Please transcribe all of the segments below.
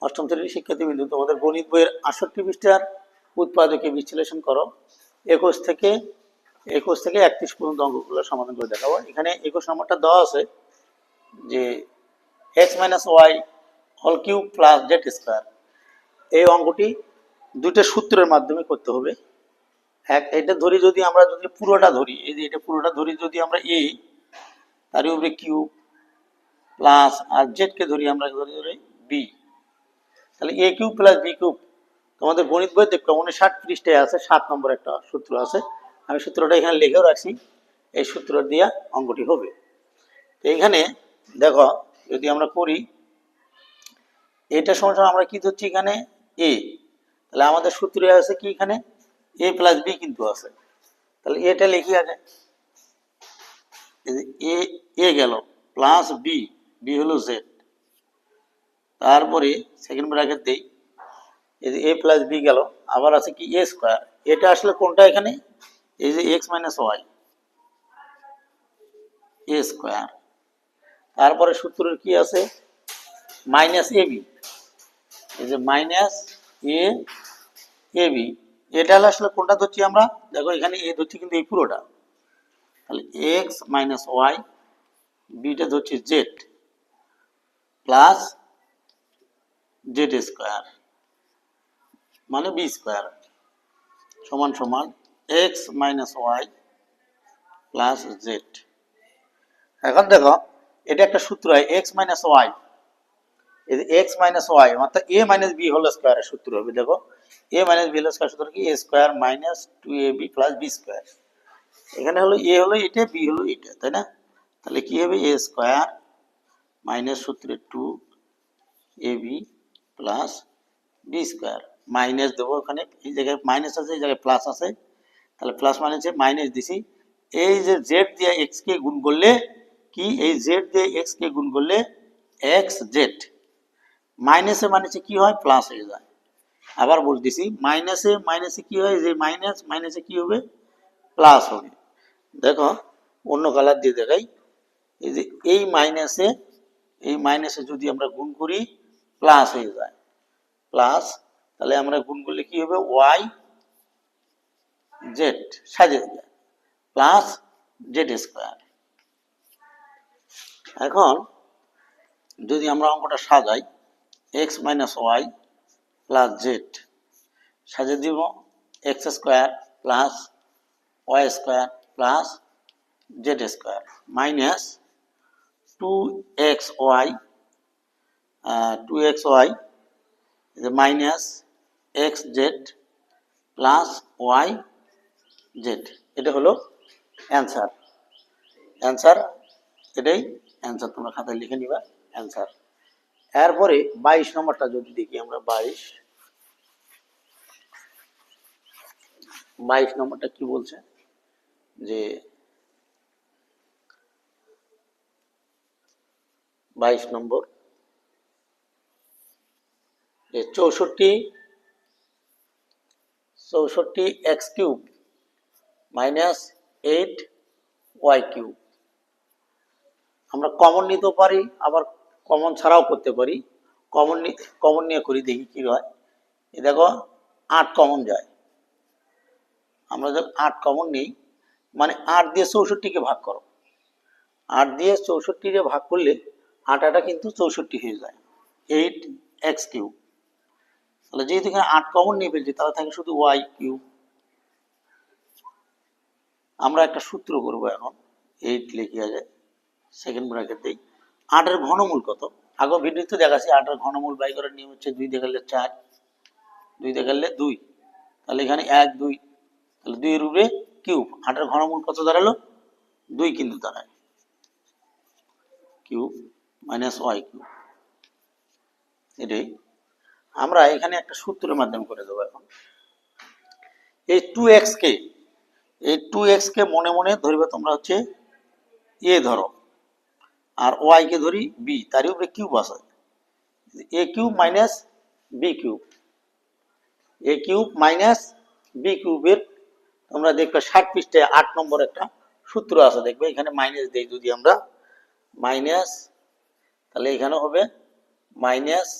অষ্টম শ্রেণীর শিক্ষার্থীবৃন্দ, তোমাদের গণিত বইয়ের 68 পৃষ্ঠার উৎপাদকে বিশ্লেষণ করো 21 থেকে 31 পর্যন্ত অঙ্কগুলো সমাধান করে দেখাবো। এখানে 21 নম্বরটা দেওয়া আছে যে x - y whole cube plus Z square. এই অঙ্কটি দুইটা সূত্রের মাধ্যমে করতে হবে। এটা ধরি, যদি আমরা পুরোটা ধরি, এই যে এটা পুরোটা ধরি, যদি আমরা a তার উপরে কিউব প্লাস আর জেড কে ধরি আমরা ধরি b, তাহলে a cube plus b cube তোমাদের গণিত বই দেখবে 59 পৃষ্ঠায় আছে, 7 নম্বর একটা সূত্র আছে। আমি সূত্রটা এখানে লিখেও রাখছি, এই সূত্র দিয়ে অঙ্কটি হবে। তো এখানে দেখো, যদি আমরা করি এটা সমান আমরা কি ধরছি এখানে a, তাহলে আমাদের সূত্রে আছে কি এখানে a প্লাস b কিন্তু আছে, তাহলে এটা লিখি আগে। এ গেল প্লাস বি, বি হলো জেড, তারপরে সেকেন্ড ব্র্যাকেট দেই, এই যে এ প্লাস বি গেল, আবার আছে কি এ স্কোয়ার। এটা আসলে কোনটা এখানে, এই যে x minus Y A square. তারপরে সূত্রের কি আছে মাইনাস এ বি, এই যে মাইনাস এ বি, এটা হলো আসলে কোনটা ধরছি আমরা, দেখো এখানে এ ধরছি কিন্তু এই পুরোটা, তাহলে এক্স মাইনাস ওয়াই, বিটা ধরছি জেড প্লাস জেড স্কোয়ার মানে বি স্কোয়ার সমান সমান X minus Y plus Z. এখন দেখো এটা একটা সূত্র হয় এক্স মাইনাস ওয়াই, এই যে এক্স মাইনাস ওয়াই অর্থাৎ এ মাইনাস বি হোল স্কোয়ারের সূত্র হবে। দেখো a minus b whole square সূত্র কি, a square minus 2ab plus b square. এখানে হলো এ হলো এটা, বি হলো এটা, তাই না? তাহলে কি হবে এ স্কোয়ার মাইনাস সূত্রে 2ab plus b square, minus দেবো ওখানে, এই জায়গায় মাইনাস আছে, এই জায়গায় প্লাস আছে, তাহলে প্লাস মাইনাসে মাইনাস দিছি। এই যে জেড দিয়ে এক্স কে গুণ করলে কি, এই জেড দিয়ে এক্স কে গুণ করলে এক্স জেড, মাইনাসে মাইনাসে কি হয় প্লাস হয়ে যায়। আবার বলতেছি মাইনাসে মাইনাসে কি হয়, যে মাইনাস মাইনাসে কি হবে প্লাস হবে। দেখো অন্য কালার দিয়ে দেখাই, এই যে এই মাইনাসে যদি আমরা গুণ করি প্লাস হয়ে যায়, প্লাস, তাহলে আমরা গুণ করলে কি হবে ওয়াই জেড সাজিয়ে দেবে প্লাস জেড স্কোয়ার। এখন যদি আমরা অঙ্কটা সাজাই X minus Y plus Z সাজিয়ে দিব X square plus Y square plus Z square minus 2xy minus X Z plus Y Z. এটা হলো অ্যান্সার, এটাই অ্যান্সার, তোমরা খাতায় লিখে নিবা অ্যান্সার। এরপরে 22 নম্বরটা যদি দেখি আমরা, 22 নম্বরটা কি বলছে যে 22 নম্বর যে 64 X cube minus 8 Y cube. আমরা কমন নিতে পারি, আবার কমন ছাড়াও করতে পারি। কমন নিয়ে করি, দেখি কি হয়। এই দেখো 8 কমন যায়, আমরা যখন 8 কমন নিই মানে 8 দিয়ে 64কে ভাগ করো, 8 দিয়ে 64 ভাগ করলে 8 8 কিন্তু 64 হয়ে যায়, 8 এক্স কিউব। তাহলে যেহেতু এখানে 8 কমন নিয়ে ফেলছি, তাহলে থাকে শুধু ওয়াই কিউব। আমরা একটা সূত্র করবো এখন, 8 লিখে যায়, সেকেন্ড ব্র্যাকেট দিই। 8 এর ঘনমূল কত, আগে ভিডিওতে দেখাচ্ছি। 8 এর ঘনমূল বাই করার নিয়ম হচ্ছে 2 দেখালে 4, 2 দেখালে 2, তাহলে এখানে 1 2, তাহলে 2 এর উপরে কিউব। 8 এর ঘনমূল কত দাঁড়ালো 2 কিন্তু দাঁড়ায়, কিউব মাইনাস ওয়াই কিউব। এটাই আমরা এখানে একটা সূত্রের মাধ্যমে করে দেবো। এখন এই 2x কে মনে মনে ধরবে তোমরা হচ্ছে এ ধরো, আর ওয়াই কে ধরি বি, তার উপরে কিউব আছে, এ কিউব মাইনাস বি কিউব, এ কিউব মাইনাস বি কিউবের তোমরা দেখবে 60 পৃষ্ঠায় 8 নম্বর একটা সূত্র আছে, দেখবে এখানে মাইনাস দেই, যদি আমরা মাইনাস, তাহলে এখানে হবে মাইনাস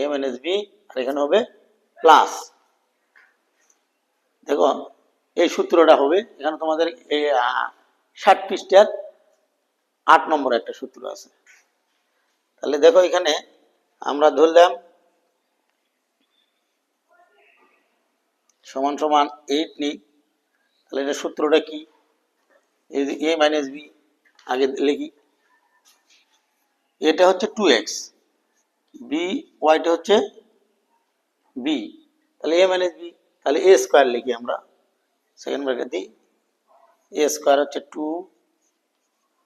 এ মাইনাস বি, আর এখানে হবে প্লাস। দেখো এই সূত্রটা হবে এখানে তোমাদের এই 60 পৃষ্ঠার 8 নম্বর একটা সূত্র আছে। তাহলে দেখো এখানে আমরা ধরলাম সমান সমান 8 নিই। তাহলে এটা সূত্রটা কি, এই যে এ মাইনাস বি আগে লিখি, এটা হচ্ছে 2x, বি ওয়াইটা হচ্ছে বি, তাহলে এ মাইনাস বি, তাহলে এ স্কোয়ার লিখি আমরা, সেকেন্ড ব্র্যাকেট দিই, এ স্কোয়ার হচ্ছে 2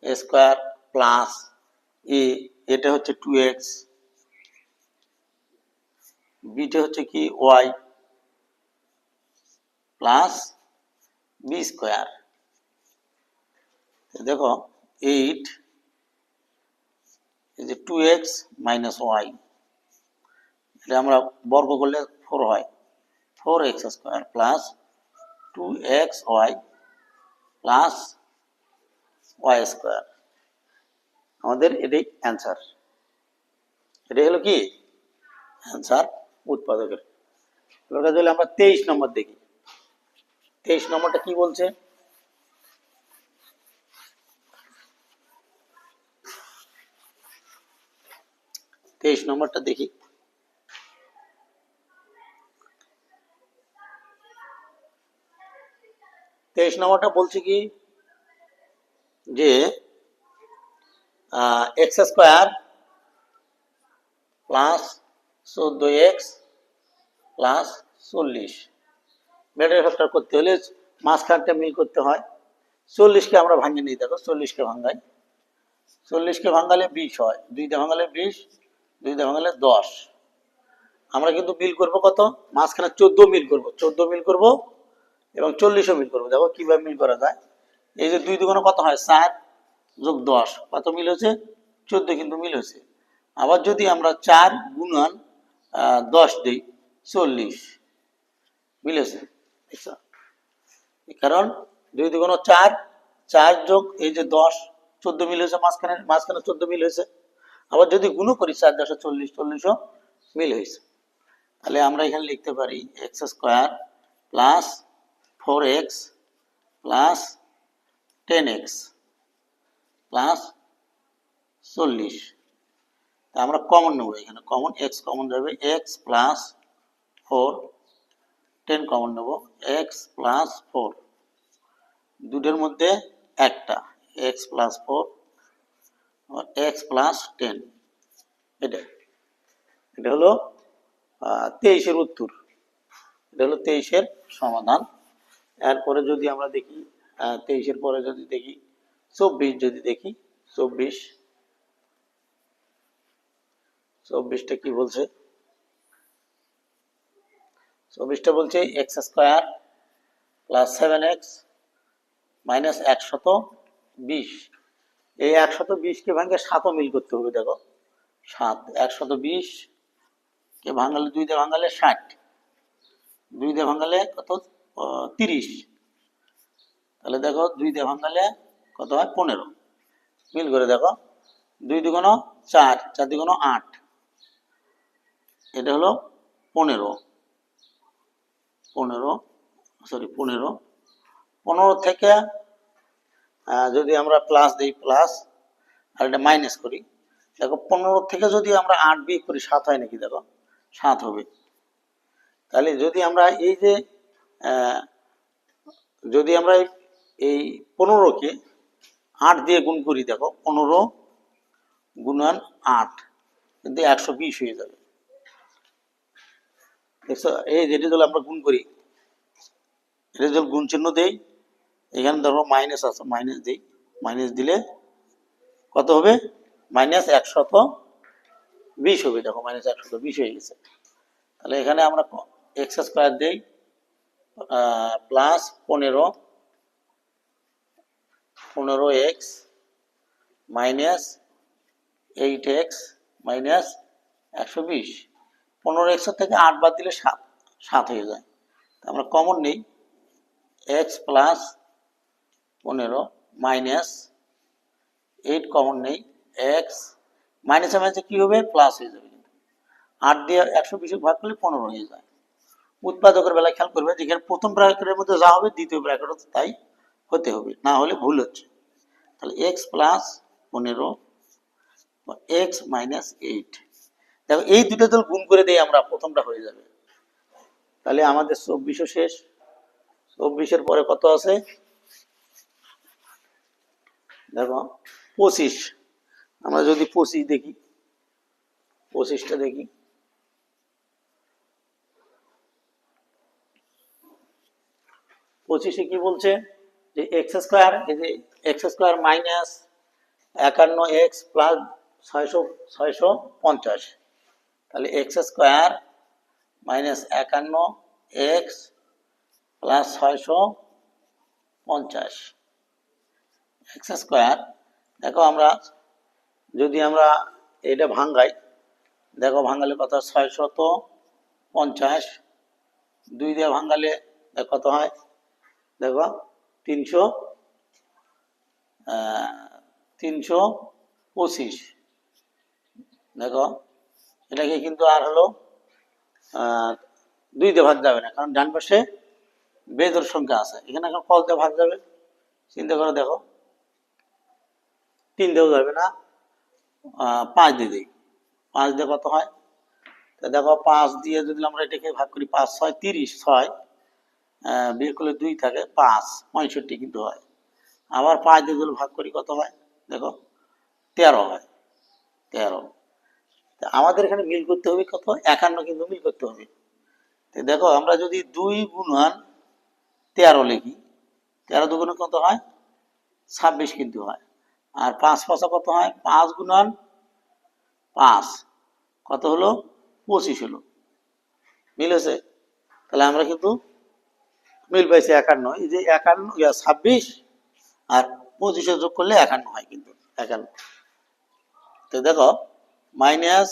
এ স্কোয়ার প্লাস এ, এটা হচ্ছে 2x, বিটা হচ্ছে কি ওয়াই প্লাস বি স্কোয়ার। দেখো 8 এই যে 2x মাইনাস ওয়াই, এটা আমরা বর্গ করলে 4 হয়, 4x square plus 2xy plus Y square. আমাদের এটাই অ্যান্সার, এটাই হলো কি অ্যান্সার উৎপাদকের। এবার যদি আমরা 23 নম্বর দেখি, 23 নম্বরটা কি বলছে, 23 নম্বরটা দেখি। তেইশ নম্বরটা বলছে কি যে X square plus 14x plus 40, মেটার ফ্যাক্টর করতে হলে মাঝখানটা মিল করতে হয়। 40কে আমরা ভাঙিয়ে নিই, দেখো 40কে ভাঙাই, 40কে ভাঙালে 20 হয়, 2টা ভাঙালে 20, 2টা ভাঙালে 10। আমরা কিন্তু মিল করব কত, মাঝখানে 14 মিল করব, 14 মিল করব এবং 40ও মিল করব। দেখো কিভাবে মিল করা যায়, এই যে 2 দুগুণে কত হয় 4 যোগ 10, কত মিল হচ্ছে 14, কিন্তু মিল হচ্ছে। আবার যদি আমরা 4 গুণন 10 দিই 40, মিল হচ্ছে, দেখছো, কারণ 2 দুগুণ 4, 4 যোগ এই যে 10, 14 মিল হয়েছে, মাঝখানে 14 মিল হয়েছে। আবার যদি গুণ করি 4 10 40, 40ও মিল হয়েছে। তাহলে আমরা এখানে লিখতে পারি x square plus 4x plus 10x plus 40। আমরা কমন নেব, এখানে কমন x কমন যাবে, x প্লাস 4, 10 কমন নেব, x প্লাস 4, দুটোর মধ্যে একটা x প্লাস 4 x প্লাস 10, এটা এটা হলো 23-এর উত্তর, এটা হলো 23-এর সমাধান। এরপরে যদি আমরা দেখি 23-এর পরে যদি দেখি 24, যদি দেখি 24টা কি বলছে, 24টা বলছে x square plus 7x minus 120, এই 120কে ভাঙে 7ও মিল করতে হবে। দেখো 7, 120কে ভাঙালে 2 দিয়ে ভাঙালে 60, 2 দিয়ে ভাঙালে কত 30, তাহলে দেখো 2 দিয়ে ভাঙালে কত হয় 15, মিল করে দেখো 2 দুগুণ 4, 4 দুগুণ 8, এটা হলো 15, 15 থেকে যদি আমরা প্লাস দিই প্লাস, আর এটা মাইনাস করি, দেখো 15 থেকে যদি আমরা 8 বিয়োগ করি 7 হয় নাকি, দেখো 7 হবে। তাহলে যদি আমরা এই যে যদি আমরা এই 15কে 8 দিয়ে গুণ করি, দেখো 15 গুণন 8 কিন্তু 120 হয়ে যাবে, দেখছো। এই যেটা যদি আমরা গুণ করি, এটা যদি গুণ চিহ্ন দেই, এখানে ধরো মাইনাস আছে, মাইনাস দিই, মাইনাস দিলে কত হবে মাইনাস 120 হবে, দেখো মাইনাস 120 হয়ে গেছে। তাহলে এখানে আমরা এক্স স্কোয়ার দিই plus 15x minus 8x minus 120, 15x থেকে 8 বাদ দিলে 7 হয়ে যায়। আমরা কমন নেই, এক্স প্লাস 15 মাইনাস 8 কমন নেই, এক্স মাইনাসে মাইনাসে কি হবে প্লাস হয়ে যাবে, কিন্তু 8 দিয়ে 120 ভাগ করলে 15 হয়ে যায়। উৎপাদকের বেলায় খেয়াল করবে, যেখানে প্রথম ব্র্যাকেটের মধ্যে যা হবে দ্বিতীয় ব্র্যাকেটও তাই হতে হবে, না হলে ভুল হচ্ছে। তাহলে এক্স প্লাস 15 এক্স মাইনাস 8। দেখো এই দুটো দল গুণ করে দিয়ে আমরা প্রথমটা হয়ে যাবে। তাহলে আমাদের 24ও শেষ। 24-এর পরে কত আছে দেখো 25। আমরা যদি 25 দেখি, 25টা দেখি, পঁচিশে কি বলছে যে এক্স স্কোয়ার, এই যে X square minus 51 x plus 650। তাহলে x square minus 51 x plus 650 x square. দেখো আমরা যদি আমরা এটা ভাঙ্গাই, দেখো ভাঙ্গালে কত 650, 2 দিয়ে ভাঙ্গালে কত হয় দেখো 325। দেখো এটাকে কিন্তু আর হলো 2 দিয়ে ভাগ যাবে না, কারণ ডান পাশে বেজোড় সংখ্যা আছে, এখানে এখন কত দিয়ে ভাগ যাবে চিন্তা করে দেখো। 3 দিয়েও যাবে না, 5 দিয়ে দিই। 5 দিয়ে কত হয়, তো দেখো 5 দিয়ে যদি আমরা এটাকে ভাগ করি, 5 6 30, 6 বিয়োগ করলে 2 থাকে, 5 65 কিন্তু হয়। আবার 5 দিয়ে যদি ভাগ করি কত হয় দেখো 13 হয়, 13। আমাদের এখানে মিল করতে হবে কত 51, কিন্তু মিল করতে হবে। তো দেখো আমরা যদি 2 গুণন 13 লিখি, 13 দুগুণে কত হয় 26 কিন্তু হয়। আর 5 5 কত হয়, 5 গুণন 5 কত হলো 25 হলো, মিল হয়েছে। তাহলে আমরা কিন্তু মিল পাইছি 51। এই যে 51 26 আর 25 যোগ করলে 51 হয়, কিন্তু 51। তো দেখো মাইনাস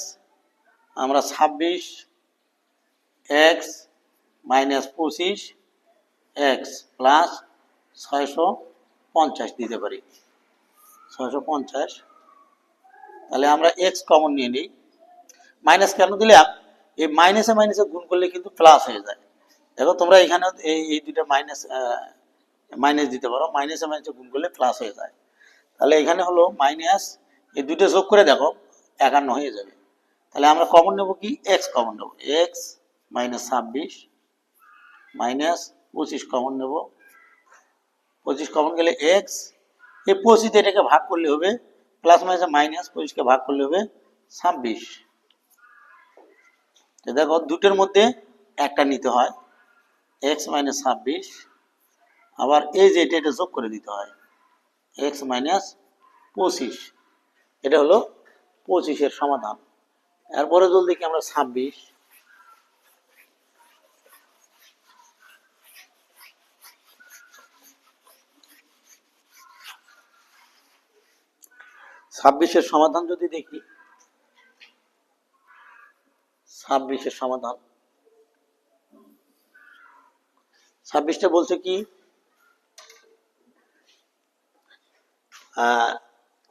আমরা 26 এক্স মাইনাস 25 এক্স প্লাস 650 দিতে পারি, 650। তাহলে আমরা এক্স কমন নিয়ে নিই। মাইনাস কেন দিলাম, এই মাইনাসে মাইনাসে গুণ করলে কিন্তু প্লাস হয়ে যায়। দেখো তোমরা এখানে এই দুইটা মাইনাস মাইনাস দিতে পারো, মাইনাসে মাইনাসে গুণ করলে প্লাস হয়ে যায়। তাহলে এখানে হলো মাইনাস, এই দুটো যোগ করে দেখো 51 হয়ে যাবে। তাহলে আমরা কমন নেব কি, এক্স কমন নেব, এক্স মাইনাস 26 মাইনাস 25 কমন নেব। 25 কমন গেলে এক্স, এই 25 এটাকে ভাগ করলে হবে প্লাস মাইনাস মাইনাস 25কে ভাগ করলে হবে 26। দেখো দুটোর মধ্যে একটা নিতে হয়, এক্স মাইনাস 26। আবার এই যে এটা যোগ করে দিতে হয়, এক্স মাইনাস 25। এটা হলো 25-এর সমাধান। এরপরে যদি দেখি আমরা 26, 26-এর সমাধান যদি দেখি, 26-এর সমাধান, 26টা বলছে কি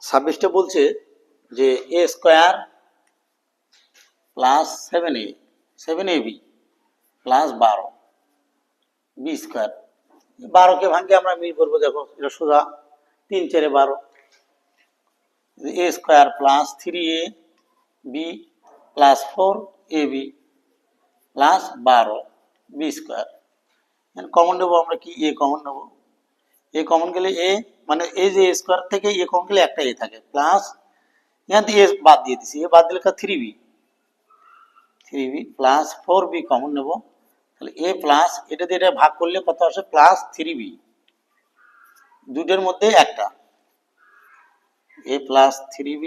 26টা বলছে যে a square plus 7ab plus 12 b square. 12কে ভাঙে আমরা মিল করবো, দেখো এটা সোজা 3 4 12, a square plus 3ab plus 4ab plus 12 b square. Common নেবো আমরা কি, এ কমন নেবো, এ কমন গেলে এ মানে এই যে স্কোয়ার থেকে এ কমন গেলে একটা এ থাকে, প্লাস এখান থেকে এ বাদ দিয়ে দিছি, এ বাদ দিলে 3b প্লাস 4b কমন নেব। তাহলে এ প্লাস এটা দিয়ে এটা ভাগ করলে কত আসে প্লাস 3b, দুটোর মধ্যে একটা, এ প্লাস 3b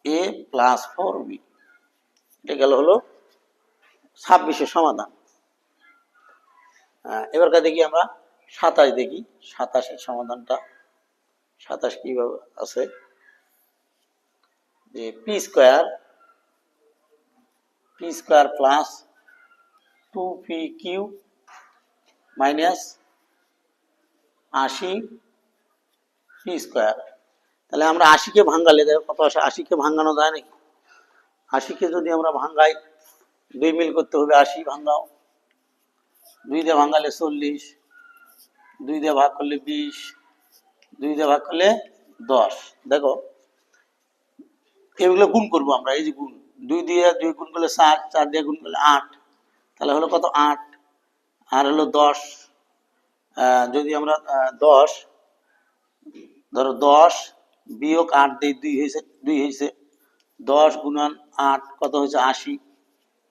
এ প্লাস 4b। এটা গেল হলো 26-এর সমাধান। এবারকার দেখি আমরা 27 দেখি, 27-এর সমাধানটা। 27 কিভাবে আছে, যে P square plus 2p³ minus 80 P square. তাহলে আমরা 80-কে ভাঙালে দেখো কত আসে, 80-কে ভাঙানো যায় নাকি, 80 যদি আমরা ভাঙাই 2 মিল করতে হবে, 80 ভাঙাও, 2 দিয়ে ভাঙালে 40, 2 দিয়ে ভাগ করলে 20, 2 দিয়ে ভাগ করলে 10। দেখো এগুলো গুণ করবো আমরা, এই যে গুণ, 2 দিয়ে 2 গুণ করলে 7, 4 দিয়ে গুণ করলে 8, তাহলে হলো কত 8, আর হলো 10। যদি আমরা 10 ধরো 10 বিয়োগ 8 দিয়ে 2 হয়েছে, 2 হয়েছে, 10 গুণন 8 কত হয়েছে 80,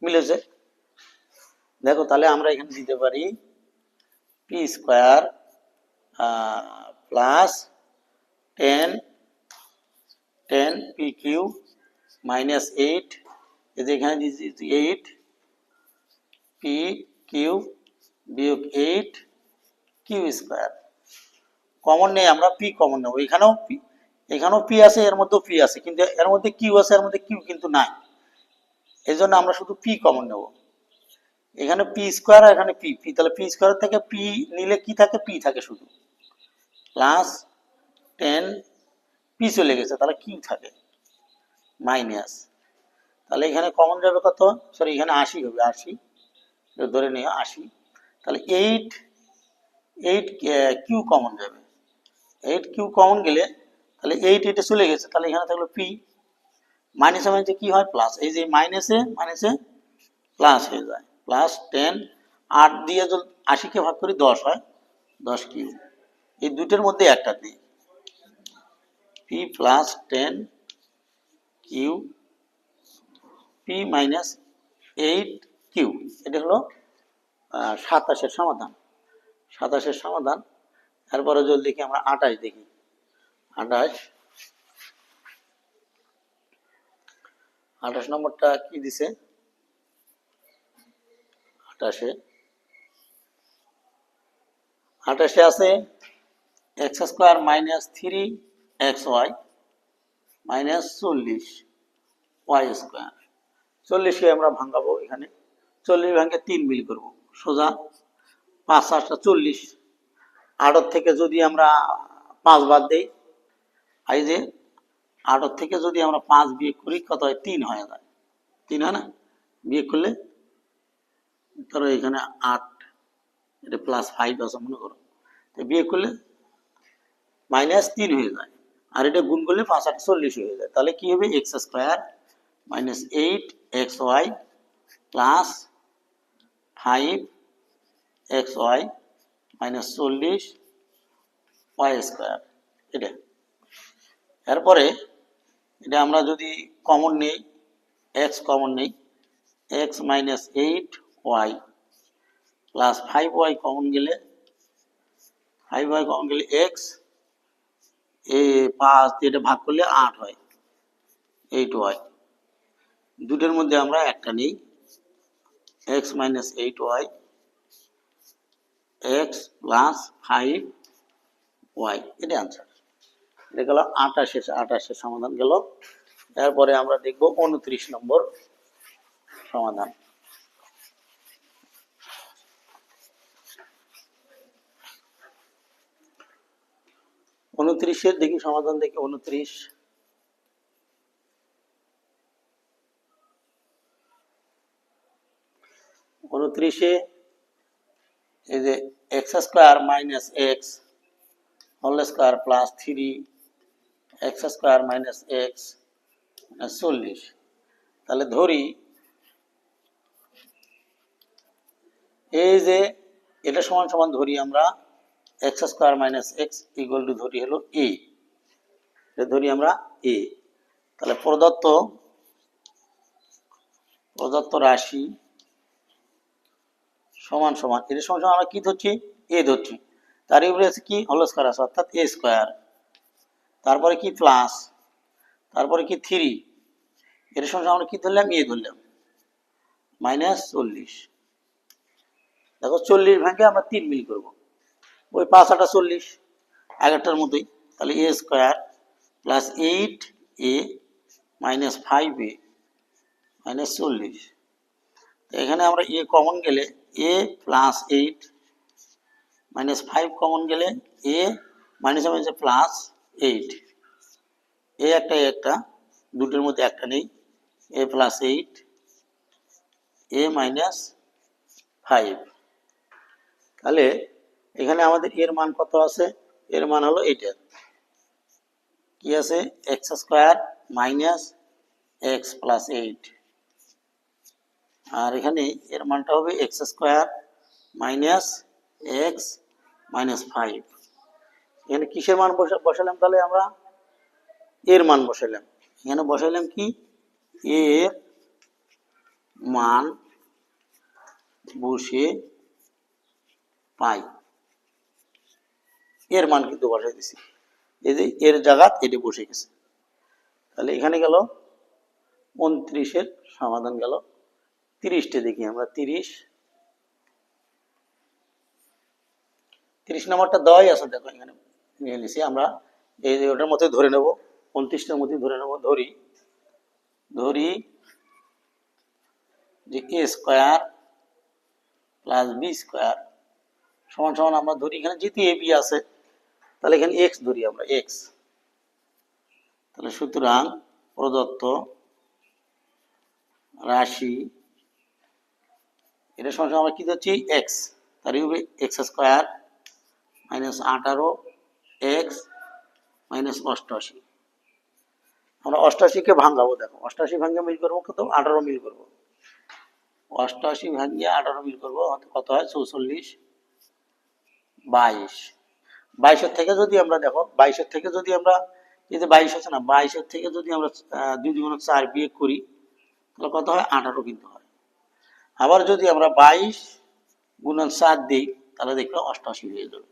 মিলেছে। দেখো তাহলে আমরা এখানে দিতে পারি P square plus 10 P Q minus 8, এই যে এখানে দিয়েছি 8 পি কিউ বিয়োগ 8 কিউ স্কোয়ার। কমন নেই, আমরা পি কমন নেব, এখানেও পি আছে, এর মধ্যেও পি আছে, কিন্তু এর মধ্যে কিউ আছে, এর মধ্যে কিউ কিন্তু নাই, এই জন্য আমরা শুধু পি কমন নেব। এখানে পি স্কোয়ার, এখানে পি, তাহলে পি স্কোয়ার থেকে পি নিলে কি থাকে, পি থাকে শুধু, প্লাস 10 পি চলে গেছে, তাহলে কিউ থাকে মাইনাস, তাহলে এখানে কমন যাবে কত, সরি এখানে 80 হবে, 80 ধরে নিও 80, তাহলে 8 কিউ কমন যাবে, 8 কিউ কমন গেলে তাহলে 8 এটা চলে গেছে, তাহলে এখানে থাকলো পি, মাইনাসে মাইনাসে কি হয় প্লাস, এই যে মাইনাসে মাইনাসে প্লাস হয়ে যায়, প্লাস 10, 8 দিয়ে যদি 80 কে ভাগ করি 10 হয়, 10 কিউ, এই দুটোর মধ্যে একটা দিই, P plus 10 Q P minus 8 Q, এটা হলো 27-এর সমাধান, 27-এর সমাধান। এরপরে যদি দেখি আমরা 28 দেখি, 28 নম্বরটা কি দিছে, 28-এ আছে x square minus 3xy minus 40 Y square. 40কে আমরা ভাঙাবো, এখানে 40 ভাঙে 3 মিল করবো, সোজা 5 8 40, 8 থেকে যদি আমরা 5 বাদ দেই, এই যে 8 থেকে যদি আমরা 5 বিয়োগ করি কত হয়, 3 হয়ে যায়, 3 হয় না, বিয়োগ করলে ধরো এখানে 8, এটা প্লাস 5 আছে মনে করো, তো বিয়োগ করলে -3 হয়ে যায়, আর এটা গুণ করলে 5 8 40 হয়ে যায়, তাহলে কি হবে, X square minus 8xy plus 5xy minus 40 Y square, এটা। এরপরে এটা আমরা যদি কমন নেই, এক্স কমন নেই, X minus 8y plus 5y common গেলে, 5y কমন গেলে এক্স, এ 5 এটা ভাগ করলে 8 হয়, 8y, দুটোর মধ্যে আমরা একটা নেই, X minus 8y x plus 5y, এটা আনসার। এটা গেল 28-এর সমাধান গেল। এরপরে আমরা দেখব 29 নম্বর সমাধান। 29-এর দেখি সমাধান, দেখি 29-এ এই যে X square minus X whole square plus 3 X square minus X 40, তাহলে ধরি এই যে এটা সমান সমান ধরি আমরা x square minus x equal to ধরি হলো এ, এটা ধরি আমরা এ, তাহলে প্রদত্ত রাশি সমান সমান, এটা সমান সমান আমরা কি ধরছি, এ ধরছি, তার উপরে আছে কি হোল স্কোয়ার আছে, অর্থাৎ এ স্কোয়ার, তারপরে কি প্লাস, তারপরে কি 3, এর সঙ্গে আমরা কি ধরলাম, এ ধরলাম, মাইনাস 40। দেখো 40 ভাঙে আমরা 3 মিল করবো, ওই 5 8 40 11টার মতোই, তাহলে a square plus 8a minus 5a minus 40, এখানে আমরা এ কমন গেলে এ প্লাস 8 মাইনাস 5 কমন গেলে এ মাইনাস মাইনাস প্লাস 8, এ একটা দুটোর মধ্যে একটা নেই, এ প্লাস 8 এ মাইনাস 5। তাহলে এখানে আমাদের এর মান কত আছে? এর মান হলো এইটার কি আছে, x square minus x plus 8। আর এখানে এর মানটা হবে X square minus x minus 5। এখানে কিসের মান বসালাম? তাহলে আমরা এর মান বসালাম। এখানে বসালাম কি, এর মান বসে পাই, এর মান কিন্তু বসাই দিছি, এই যে এর জায়গা এটি বসে গেছে। তাহলে এখানে গেল 29-এর সমাধান গেল। 30টা দেখি আমরা, 30 নম্বরটা দেওয়াই আছে, দেখো এখানে নিয়ে নিছি আমরা। এই যে ওটার মধ্যে ধরে নেব, 29টার মধ্যে ধরে নেব। ধরি যে a square plus b square সমান সমান, আমরা ধরি এখানে যেহেতু এ বি আছে, তাহলে এখানে এক্স ধরি আমরা, এক্স। তাহলে সুতরাং প্রদত্ত রাশি এটা সমান আমরা কি ধরছি, এক্স। তার হবে X square minus 18 x minus 88। আমরা 88-কে ভাঙাবো, দেখো 88 ভাঙিয়ে মিল করবো কত, 18 মিল করবো। 88 ভাঙিয়ে 18 মিল করবো, কত হয় 44, 22। 22-এর থেকে যদি আমরা দেখো, 22-এর থেকে যদি আমরা, এই যে 22 আছে না, 22-এর থেকে যদি আমরা 2 × 4 বিয়োগ করি, তাহলে কত হয়, 18 কিন্তু হয়। আবার যদি আমরা 22 × 7 দিই, তাহলে দেখবে 88 হয়ে যাবে,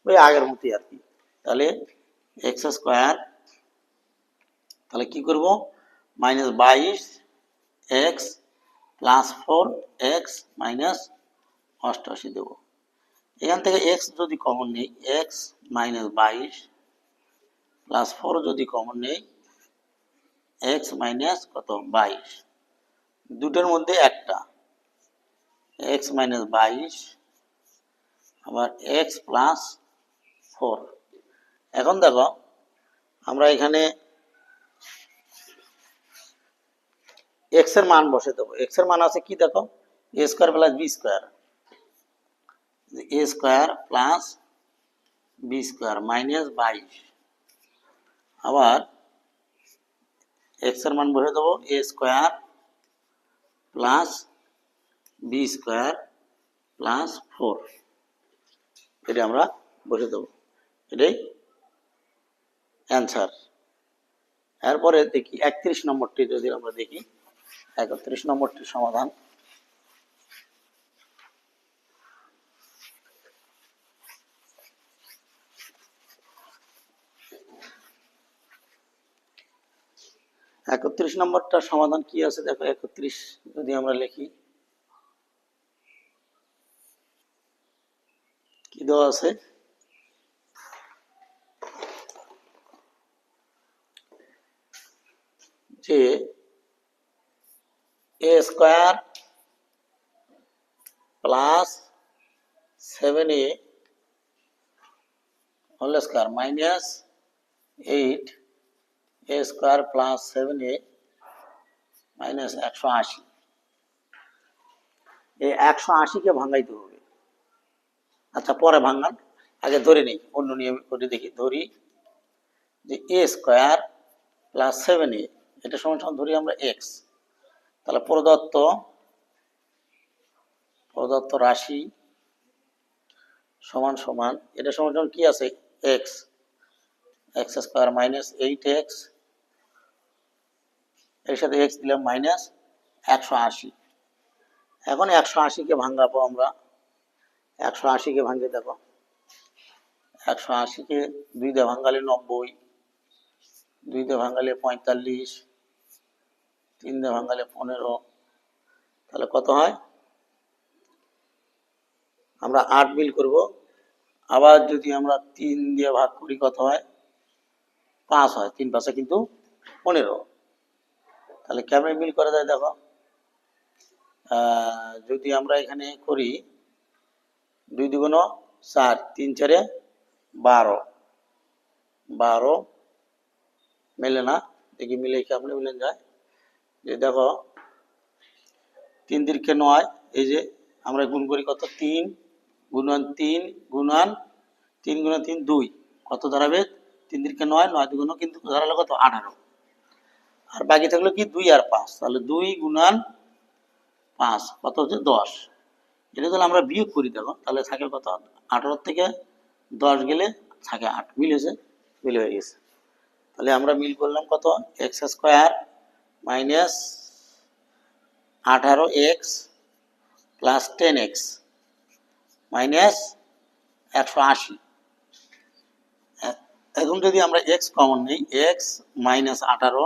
ওই আগের মতোই আর কি। তাহলে এক্স স্কোয়ার, তাহলে কি করব, minus 22 x plus 4 x minus 88 দেবো। এখান থেকে এক্স যদি কমন নেই, এক্স মাইনাস 22 প্লাস 4 যদি কমন নেই, এক্স মাইনাস কত, 22। দুটোর মধ্যে একটা, এক্স মাইনাস 22 আবার এক্স প্লাস 4। এখন দেখো আমরা এখানে এক্স এর মান বসে দেবো। এক্স এর মান আছে কি, দেখো a square plus b square, a square plus b square minus 22। আবার এক্স এর মান বসে দেবো a square plus b square plus 4, এটা আমরা বসে দেবো, এটাই অ্যান্সার। এরপরে দেখি 31 নম্বরটি যদি আমরা দেখি, 31 নম্বরটির সমাধান। একত্রিশ নম্বরটার সমাধান কি আছে দেখো, 31 যদি আমরা লিখি, কি দেওয়া আছে, যে a square plus 7a whole square minus 8 a square plus 7a minus 180। এই 180-কে ভাঙাইতে হবে। আচ্ছা পরে ভাঙান, আগে ধরে নেই, অন্য নিয়ম করে দেখি। ধরি যে এ স্কোয়ার প্লাস 7a, এটা সমান সমান ধরি আমরা এক্স। তাহলে প্রদত্ত রাশি সমান সমান, এটা সমান সমান কি আছে, x, x square minus 8x, এর সাথে এক্স দিলাম মাইনাস 180। এখন 180-কে ভাঙাবো আমরা। 180-কে ভাঙে দেখো, 180-কে 2 দিয়ে ভাঙালে 90, 2 দিয়ে ভাঙালে 45, 3 দিয়ে ভাঙালে 15, তাহলে কত হয়, আমরা 8 মিল করব। আবার যদি আমরা 3 দিয়ে ভাগ করি কত হয়, 5 হয়, 3 5 কিন্তু 15। তাহলে কেমন মিল করা যায় দেখো, যদি আমরা এখানে করি 2 × 4, 3 4 12, 12 মেলে না, দেখি মিলে কেমন মিলে যায়, যে দেখো 3 তিরিকে 9, এই যে আমরা গুণ করি কত, 3 গুণন 3 গুণন 3 গুণন 3 2, কত দাঁড়াবে, 3 তিরিকে 9, 9 দুগুণ কিন্তু দাঁড়ালো কত 18, আর বাকি থাকলো কি 2 আর 5, তাহলে 2 গুণন 5 কত হচ্ছে 10। এটা তাহলে আমরা বিয়োগ করি দেখো, তাহলে থাকে কত, 18 থেকে 10 গেলে থাকে 8, মিল হয়েছে, মিল হয়ে গেছে। তাহলে আমরা মিল করলাম কত, x square minus 18x plus 10x minus 180। এখন যদি আমরা x কমন নিই, x মাইনাস 18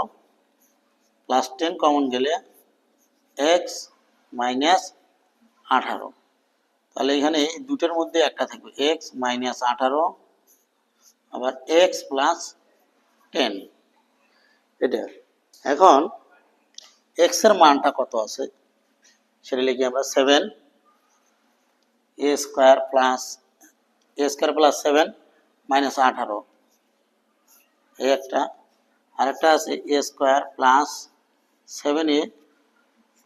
প্লাস 10 কমন গেলে x মাইনাস 18, তাহলে এখানে এই দুটোর মধ্যে একটা থাকবে x মাইনাস 18 আবার x প্লাস 10, এটা। এখন x এর মানটা কত আছে সেটা লিখি আমরা 7 a স্কোয়ার প্লাস 7 মাইনাস 18, এই একটা, আরেকটা আছে a square plus 7a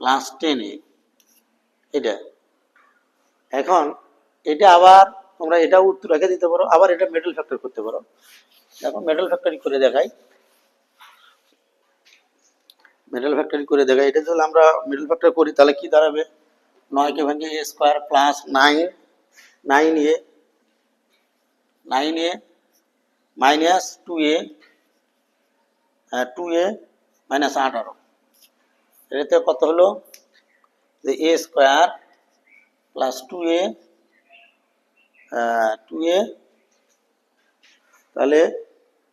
plus 10a, এটা। এখন এটা আবার তোমরা এটা উত্তর রেখে দিতে পারো, আবার এটা মেডেল ফ্যাক্টর করতে পারো। দেখো মেডেল ফ্যাক্টরি করে দেখাই, মিডল ফ্যাক্টরি করে দেখাই। এটা যদি আমরা মিডল ফ্যাক্টর করি তাহলে কি দাঁড়াবে, 9 কে ভাঙিয়ে a square plus 9a minus 2a minus 18, এটাতে কত হলো, যে a স্কোয়ার প্লাস 2a তাহলে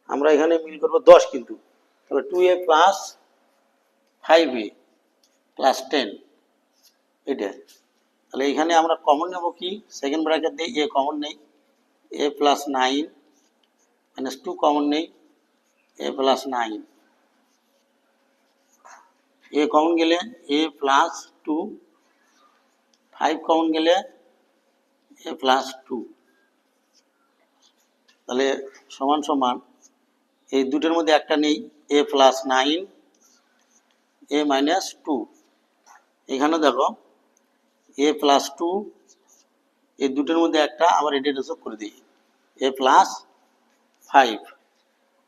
আমরা এখানে মিল করবো 10, কিন্তু তাহলে 2a প্লাস 5a প্লাস 10, এটা। তাহলে এখানে আমরা কমন নেব কি, সেকেন্ড ব্র্যাকেট দিয়ে a কমন নেই, a প্লাস 9 মাইনাস 2 কমন নেই, a প্লাস 9, a কমন গেলে a প্লাস 2, 5 কমন গেলে a প্লাস 2, তাহলে সমান সমান এই দুটোর মধ্যে একটা নেই, a প্লাস 9 a মাইনাস 2, এখানে দেখো a প্লাস 2, এই দুটোর মধ্যে একটা, আবার এটা যোগ করে দিই a প্লাস 5,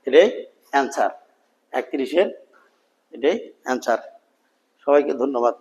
এটাই অ্যান্সার 31-এর, এটাই অ্যান্সার। সবাইকে ধন্যবাদ।